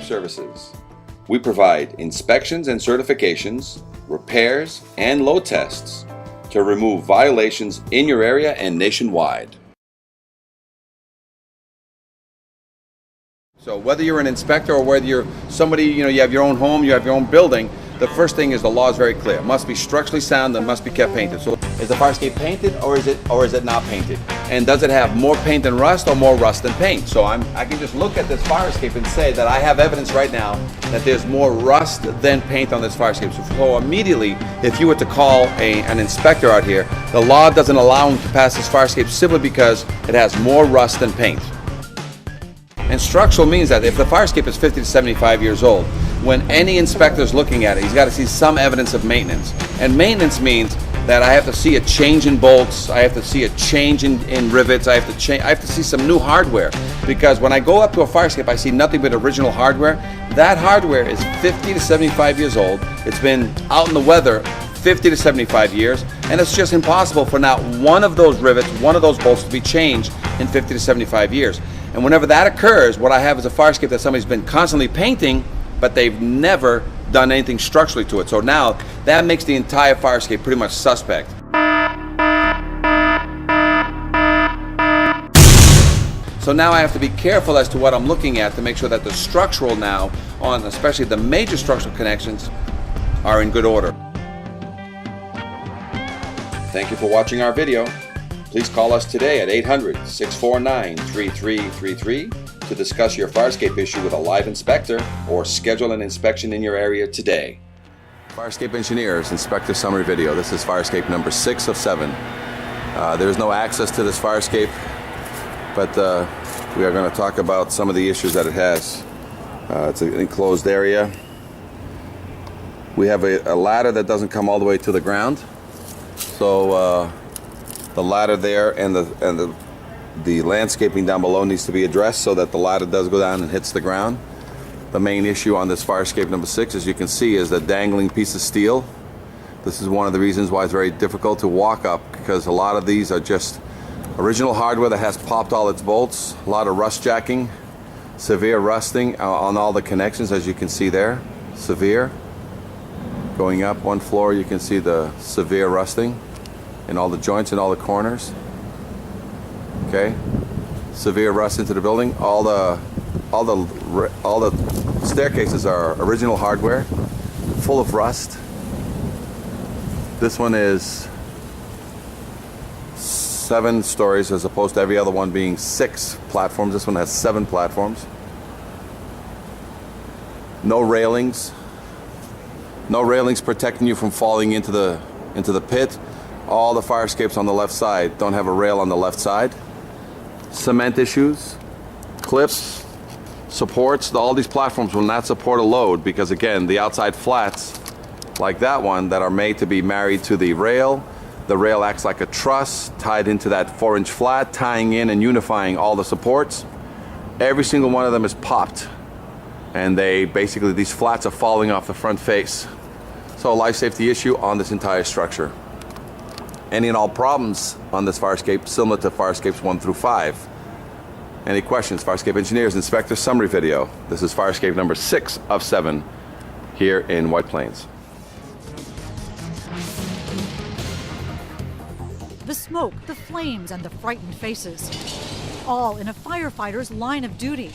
Services. We provide inspections and certifications, repairs, and load tests to remove violations in your area and nationwide. So whether you're an inspector or whether you're somebody, you have your own home, you have your own building, the first thing is the law is very clear. It must be structurally sound and must be kept painted. So is the fire escape painted or is it not painted? And does it have more paint than rust or more rust than paint? So I can just look at this fire escape and say that I have evidence right now that there's more rust than paint on this fire escape. So immediately, if you were to call an inspector out here, the law doesn't allow him to pass this fire escape simply because it has more rust than paint. And structural means that if the fire escape is 50 to 75 years old, when any inspector is looking at it, he's got to see some evidence of maintenance. And maintenance means that I have to see a change in bolts, I have to see a change in rivets, I have to see some new hardware. Because when I go up to a fire escape, I see nothing but original hardware. That hardware is 50 to 75 years old. It's been out in the weather 50 to 75 years, and it's just impossible for not one of those rivets, one of those bolts to be changed in 50 to 75 years. And whenever that occurs, what I have is a fire escape that somebody's been constantly painting, but they've never done anything structurally to it. So now that makes the entire fire escape pretty much suspect. So now I have to be careful as to what I'm looking at to make sure that the structural now, on especially the major structural connections, are in good order. Thank you for watching our video. Please call us today at 800-649-3333 to discuss your fire escape issue with a live inspector or schedule an inspection in your area today. Fire escape engineers, inspector summary video. This is fire escape number 6 of 7. There is no access to this fire escape, but we are going to talk about some of the issues that it has. It's an enclosed area. We have a ladder that doesn't come all the way to the ground. So the ladder there and the landscaping down below needs to be addressed so that the ladder does go down and hits the ground. The main issue on this fire escape number 6, as you can see, is the dangling piece of steel. This is one of the reasons why it's very difficult to walk up, because a lot of these are just original hardware that has popped all its bolts. A lot of rust jacking, severe rusting on all the connections, as you can see there. Severe. Going up one floor, you can see the severe rusting in all the joints and all the corners. Okay, severe rust into the building. All the staircases are original hardware, full of rust. This one is 7 stories as opposed to every other one being 6 platforms. This one has 7 platforms. No railings. No railings protecting you from falling into the pit. All the fire escapes on the left side don't have a rail on the left side. Cement issues, clips, supports. All these platforms will not support a load because, again, the outside flats, like that one, that are made to be married to the rail acts like a truss tied into that 4-inch flat, tying in and unifying all the supports. Every single one of them is popped, and these flats are falling off the front face. So a life safety issue on this entire structure. Any and all problems on this fire escape similar to fire escapes 1 through 5. Any questions? Fire escape engineers, inspector summary video. This is fire escape number 6 of 7 here in White Plains. The smoke, the flames, and the frightened faces, all in a firefighter's line of duty.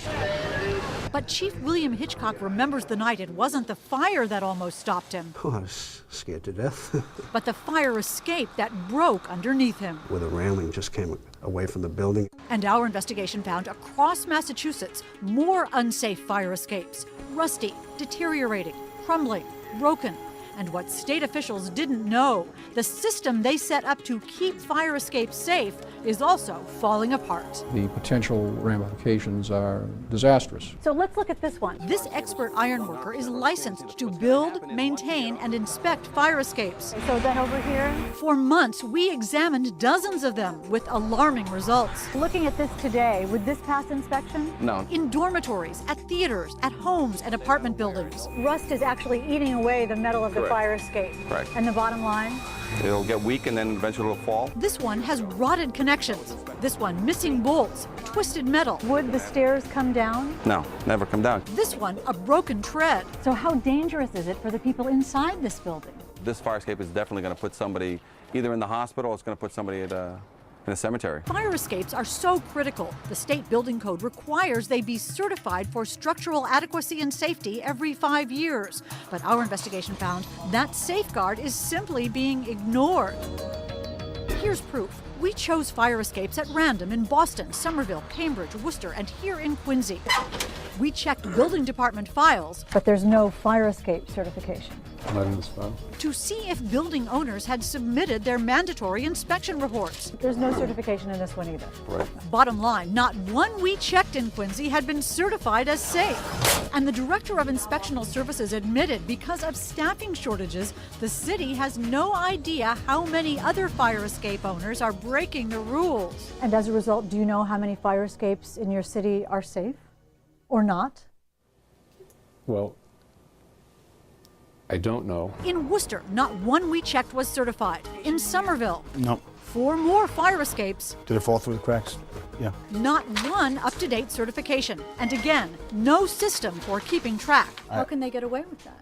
But Chief William Hitchcock remembers the night it wasn't the fire that almost stopped him. Oh, I was scared to death. But the fire escape that broke underneath him. Where the railing just came away from the building. And our investigation found across Massachusetts more unsafe fire escapes. Rusty, deteriorating, crumbling, broken. And what state officials didn't know, the system they set up to keep fire escapes safe is also falling apart. The potential ramifications are disastrous. So let's look at this one. This expert ironworker is licensed to build, maintain, and inspect fire escapes. So then over here? For months, we examined dozens of them with alarming results. Looking at this today, would this pass inspection? No. In dormitories, at theaters, at homes, and apartment buildings. Rust is actually eating away the metal of the fire escape. Correct. And the bottom line? It'll get weak and then eventually it'll fall. This one has rotted connections. This one missing bolts, twisted metal. Would the stairs come down? No, never come down. This one, a broken tread. So how dangerous is it for the people inside this building? This fire escape is definitely going to put somebody either in the hospital or it's going to put somebody in a cemetery. Fire escapes are so critical. The state building code requires they be certified for structural adequacy and safety every 5 years. But our investigation found that safeguard is simply being ignored. Here's proof. We chose fire escapes at random in Boston, Somerville, Cambridge, Worcester, and here in Quincy. We checked building department files, But there's no fire escape certification. Not in this file. to see if building owners had submitted their mandatory inspection reports. There's no certification in this one either. Right. Bottom line, not one we checked in Quincy had been certified as safe. And the director of inspectional services admitted because of staffing shortages, the city has no idea how many other fire escape owners are breaking the rules. And as a result, do you know how many fire escapes in your city are safe or not? Well, I don't know. In Worcester, not one we checked was certified. In Somerville, No. 4 more fire escapes, Did it fall through the cracks? Yeah. not one up-to-date certification. And again, no system for keeping track. How can they get away with that?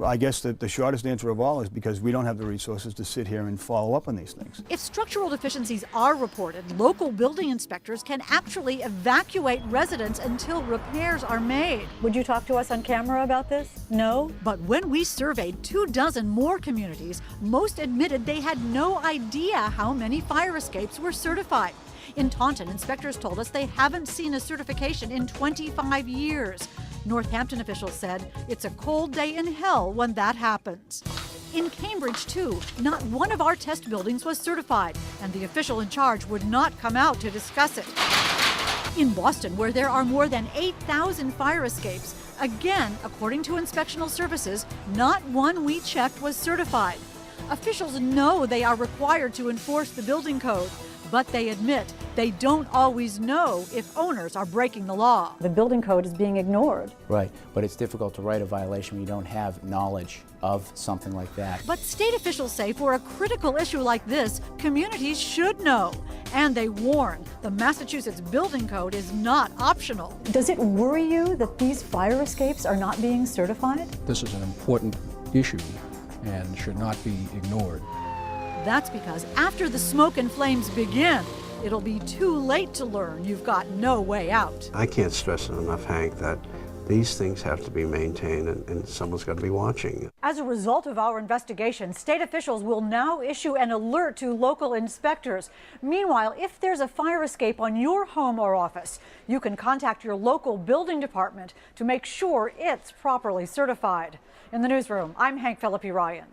I guess that the shortest answer of all is because we don't have the resources to sit here and follow up on these things. If structural deficiencies are reported, local building inspectors can actually evacuate residents until repairs are made. Would you talk to us on camera about this? No? But when we surveyed 24 more communities, most admitted they had no idea how many fire escapes were certified. In Taunton, inspectors told us they haven't seen a certification in 25 years. Northampton officials said it's a cold day in hell when that happens. In Cambridge, too, not one of our test buildings was certified, and the official in charge would not come out to discuss it. In Boston, where there are more than 8,000 fire escapes, again, according to inspectional services, not one we checked was certified. Officials know they are required to enforce the building code, but they admit they don't always know if owners are breaking the law. The building code is being ignored. Right, but it's difficult to write a violation when you don't have knowledge of something like that. But state officials say for a critical issue like this, communities should know. And they warn the Massachusetts building code is not optional. Does it worry you that these fire escapes are not being certified? This is an important issue and should not be ignored. That's because after the smoke and flames begin, it'll be too late to learn you've got no way out. I can't stress it enough, Hank, that these things have to be maintained and someone's got to be watching. As a result of our investigation, state officials will now issue an alert to local inspectors. Meanwhile, if there's a fire escape on your home or office, you can contact your local building department to make sure it's properly certified. In the newsroom, I'm Hank Philippi Ryan.